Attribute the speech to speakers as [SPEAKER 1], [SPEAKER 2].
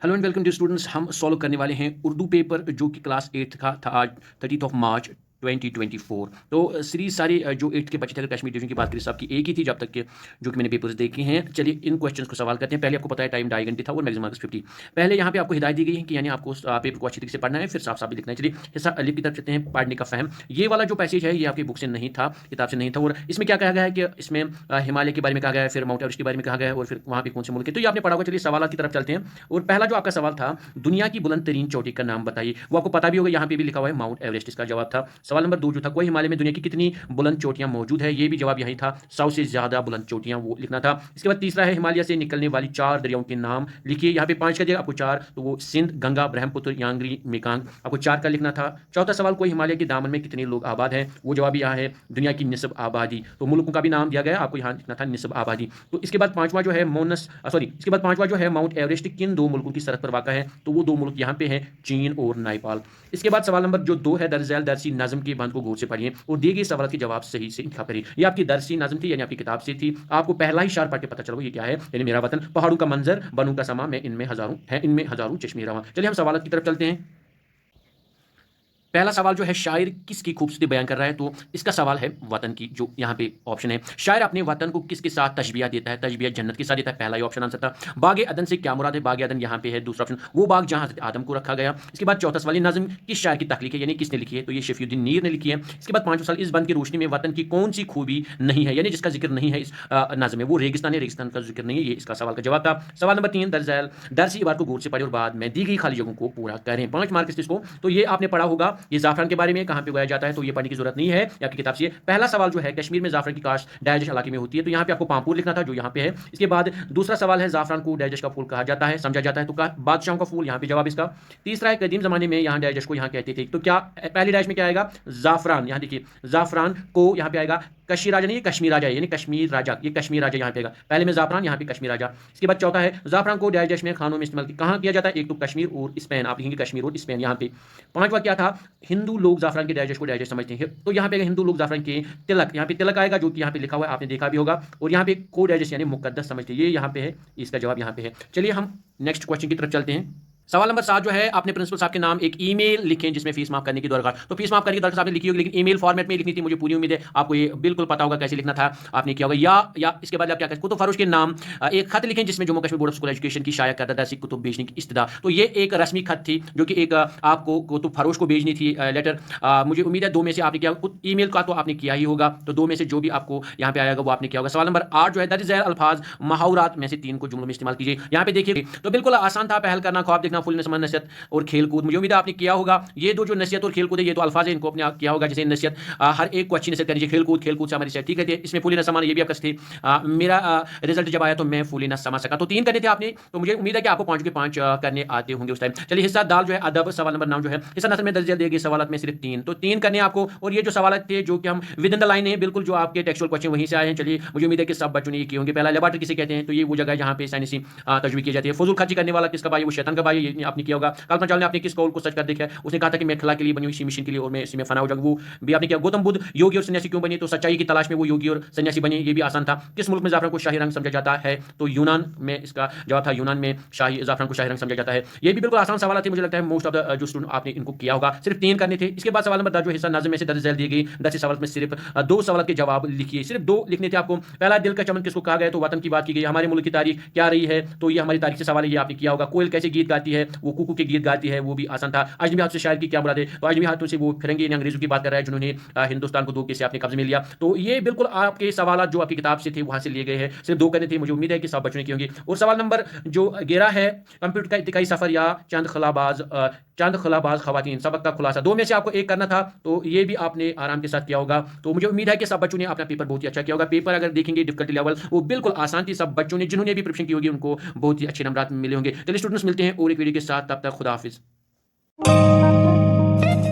[SPEAKER 1] Hello and welcome to students. हम solve करने वाले हैं उर्दू पेपर जो कि क्लास 8 का था आज 30 मार्च 2024। तो सीरीज सारी जो 8 के बचे थे, अगर कश्मीर डिवीजन की बात करें सबकी एक ही थी जब तक के जो कि मैंने पेपर्स देखे हैं। चलिए इन क्वेश्चंस को सवाल करते हैं। पहले आपको पता है टाइम 2.5 घंटे था और मैक्सिमम मार्क्स 50। पहले यहाँ पे आपको हिदायत दी गई है कि यानी आपको पेपर को अच्छी तरीके से पढ़ना है, फिर साफ साफ भी लिखना है। चलिए हिस्सा अलिफ की तरफ चलते हैं। पढ़ने का फहम, ये वाला जो पैसेज है ये आपकी बुक से नहीं था, किताब से नहीं था। और इसमें क्या कहा गया है कि इसमें हिमालय के बारे में कहा गया है, फिर माउंट एवरेस्ट के बारे में कहा गया है और फिर वहाँ पे कौन से मुल्क है, तो ये आपने पढ़ा होगा। चलिए सवाल की तरफ चलते हैं। और पहला जो आपका सवाल था, दुनिया की बुलंद तरीन चोटी का नाम बताइए। वो आपको पता भी होगा, यहाँ पे भी लिखा हुआ है माउंट एवरेस्ट इसका जवाब था। सवाल नंबर 2 जो था, कोई हिमालय में दुनिया की कितनी बुलंद चोटियां मौजूद है, ये भी जवाब यही था, 100 से ज्यादा बुलंद चोटियां वो लिखना था। इसके बाद तीसरा है, हिमालय से निकलने वाली 4 दरियाओं के नाम लिखिए। यहाँ पे 5 का जगह आपको 4, तो वो सिंध, गंगा, ब्रह्मपुत्र, यांगरी, मेकांग, आपको 4 का लिखना था। चौथा सवाल, कोई हिमालय के दामन में कितने लोग आबाद हैं, वो जवाब यहाँ है दुनिया की निस्ब आबादी। तो मुल्कों का भी नाम दिया गया, आपको यहाँ लिखना था निस्ब आबादी। तो इसके बाद पांचवा जो है इसके बाद पांचवा जो है माउंट एवरेस्ट किन 2 मुल्कों की सरहद पर वाक़ा है, तो वो 2 मुल्क यहाँ पे हैं, चीन और नेपाल। इसके बाद सवाल नंबर जो 2 है, दरअसल दरसी नज़म के बंद को गौर से पढ़िए और दिए गए सवाल के जवाब सही से इंतखाब करिए। ये आपकी दरसी नज़म थी, यानी आपकी किताब से थी। आपको पहला ही शार पढ़ के पता चलो ये क्या है, यानी मेरा वतन, पहाड़ों का मंजर, बनों का समा, मैं इनमें हजारों चश्मे रवां। चलिए हम सवाल की तरफ चलते हैं। पहला सवाल जो है, शायर किसकी खूबसूरती बयान कर रहा है, तो इसका सवाल है वतन की। जो यहाँ पे ऑप्शन है, शायर अपने वतन को किसके साथ तशबिया देता है, तशबिया जन्नत के साथ देता है, पहला ही ऑप्शन आंसर था। बाग अदन से क्या मुराद है, बाग अदन यहाँ पे है दूसरा ऑप्शन, वो बाग जहाँ हज़रत आदम को रखा गया। इसके बाद चौथा सवाल, नज़म किस शायर की तख्लीक है, यानी किसने लिखी है, तो ये शफीउद्दीन नीर ने लिखी है। इसके बाद पांचवा सवाल, इस बंद की रोशनी में वतन की कौन सी खूबी नहीं है, यानी जिसका जिक्र नहीं है इस नज़म में, वो रेगिस्तान है, रेगिस्तान का जिक्र नहीं है। ये इसका सवाल का जवाब था। सवाल नंबर 3, दरसी इबारत को गौर से पढ़े और बाद में दी गई खाली जगहों को पूरा करें। 5 मार्क्स इसको, तो ये आपने पढ़ा होगा। ये जाफरान के बारे में कहाँ पे उगाया जाता है, तो ये पढ़ने की जरूरत नहीं है, आपकी किताब से। पहला सवाल जो है, कश्मीर में जाफरान की काश्त डायजश इलाके में होती है, तो यहाँ पे आपको पामपुर लिखना था जो यहाँ पे है। इसके बाद दूसरा सवाल है, जाफरान को डायजश का फूल कहा जाता है, समझा जाता है, तो बादशाहों का फूल, यहाँ पे जवाब इसका। तीसरा है, कदीम जमाने में यहाँ डायजश को यहाँ कहते थे, तो क्या पहली डैश में क्या आएगा, जाफरान। यहाँ देखिए जाफरान को यहाँ पे आएगा कशी राजा, नहीं कश्मीर राजा है, यानी कश्मीर राजा, ये कश्मीर राजा यहाँ पे आएगा, पहले में जाफरान, यहाँ पे कश्मीर राजा। इसके बाद चौथा है, जाफरान को डायजश में खानों में इस्तेमाल कहाँ किया जाता है, एक तो कश्मीर और स्पेन, आप लिखेंगे कश्मीर और स्पेन यहाँ पे। पांचवा क्या था, हिंदू लोग जाफरान के डायजश को डायजश समझते हैं, तो यहाँ पे हिंदू लोग जाफरान के तिलक, यहाँ पे तिलक आएगा जो कि यहाँ पे लिखा हुआ है, आपने देखा भी होगा। और यहाँ पे को डायजश यानी मुकद्दस समझते हैं, ये यहाँ पे है, इसका जवाब यहाँ पे है। चलिए हम नेक्स्ट क्वेश्चन की तरफ चलते हैं। सवाल नंबर 7 जो है, अपने प्रिंसिपल साहब के नाम एक ईमेल लिखें जिसमें फीस माफ करने की दरखास्त, तो फीस माफ करने की दरखास्त आपने लिखी होगी, लेकिन ईमेल फॉर्मेट में लिखनी थी, मुझे पूरी उम्मीद है आपको ये बिल्कुल पता होगा कैसे लिखना था, आपने किया होगा। या इसके बाद आप क्या करें, कुतुब फरोश के नाम एक खत लिखें जिसमें Jammu Kashmir board of school education की शाया करदा दरसी कुतुब भेजने की इस्तदा, तो ये एक रस्मी खत थी जो कि एक आपको कुतुब फरोश को भेजनी थी लेटर। मुझे उम्मीद है 2 में से आपने किया, ईमेल का तो आपने किया ही होगा, तो 2 में से जो भी आपको यहाँ पे आएगा वो आपने किया होगा। सवाल नंबर 8 जो है, दर्ज झैल अल्फाज मुहावरात में से 3 को जुमलों में इस्तेमाल कीजिए। यहाँ पे देखिए तो बिल्कुल आसान था, पहल करना, ख्वाब देखना, फुल नसमन, नसीहत और खेलकूद, मुझे उम्मीद है आपने किया होगा। ये दो जो नसीहत और खेलकूद है, ये तो अल्फाज है, इनको आपने किया होगा। जैसे नसीहत, हर एक को अच्छी नसीहत करनी चाहिए, खेलकूद, खेलकूद से हमारी सेहत ठीक रहती है, इसमें फूली न समान, ये भी आपका थी। मेरा रिजल्ट जब आया तो मैं फूली न समा सका, तो 3 करने थे आपने, तो मुझे उम्मीद है कि आपको 5 के 5 करने आते होंगे उस टाइम। चलिए हिस्सा दाल जो है अदब, सवाल नंबर 9 जो है, हिस्सा नस्ल में दर्ज देगी सवाल में सिर्फ 3, तो 3 करने आपको। और ये जो सवाल थे जो कि हम विद इन द लाइन है, बिल्कुल जो आपके टेक्सुअल क्वेश्चन वहीं से आए हैं। चलिए मुझे उम्मीद है कि सब बच्चों ने ये किए होंगे। पहला लेबॉरेटरी किसे कहते हैं, तो ये वो जगह है जहाँ पे साइंसी तजवीज़ की जाती है। फजूल खर्ची करने वाला किसका भाई, वो शैतान का भाई, ये आपने किया होगा। कल्पना चावला ने अपने किस कौल को सच कर देखा है, उसने कहा था कि मैं खला के लिए बनी हुई इसी मिशन के लिए और मैं इसी में फना हो जाऊंगा, वो भी आपने किया। गौतम बुद्ध योगी और सन्यासी क्यों बने, तो सच्चाई की तलाश में वो योगी और सन्यासी बने, ये भी आसान था। किस मुल्क में जाफरान को शाही रंग समझा जाता है, तो यूनान में इसका जवाब था, यूनान में जाफरान को शाही रंग समझा जाता है। ये भी बिल्कुल आसान सवाल थे, मुझे लगता है मोस्ट ऑफ द जो स्टूडेंट आपने इनको किया होगा, सिर्फ 3 करने थे। इसके बाद सवाल नंबर 10 जो हिस्सा नाज़िम में से दर्ज झैल दी गई 10 सवाल में सिर्फ 2 सवाल के जवाब लिखिए, सिर्फ 2 लिखने थे आपको। पहला, दिल का चमन किसको कहा गया, तो वतन की बात की गई। हमारे मुल्क की तारीख क्या रही है, तो ये हमारी तारीख से सवाल है, ये आपने किया होगा। कोयल कैसे गीत गाती है, वो कुकू के गीत गाती है, वो भी आसान था। अजनबी हाथ से शायर की क्या मुराद है, तो अजनबी हाथों से वो फिरंगी यानी अंग्रेजों की बात कर रहा है जिन्होंने हिंदुस्तान को 2 के से अपने कब्जे में लिया। तो ये बिल्कुल आपके सवाल जो आपकी किताब से थे वहां से लिए गए हैं, सिर्फ 2 करने थे, मुझे उम्मीद है कि सब बच्चों ने किए होंगे। और सवाल नंबर जो 11 है, कंप्यूटर का इत्तिकाई सफर या चंद खलाबाज खवातीन, सबक का खुलासा, 2 में से आपको 1 करना था, तो ये भी आपने आराम के साथ किया होगा। तो मुझे उम्मीद है कि सब बच्चों ने अपना पेपर बहुत ही अच्छा किया होगा। पेपर अगर देखेंगे डिफिकल्टी लेवल वो बिल्कुल आसान थी, सब बच्चों ने जिन्होंने भी प्रिपरेशन की होगी उनको बहुत ही अच्छे नंबर मिले होंगे। चलिए स्टूडेंट्स मिलते हैं और एक वीडियो के साथ, तब तक खुदा हाफिज।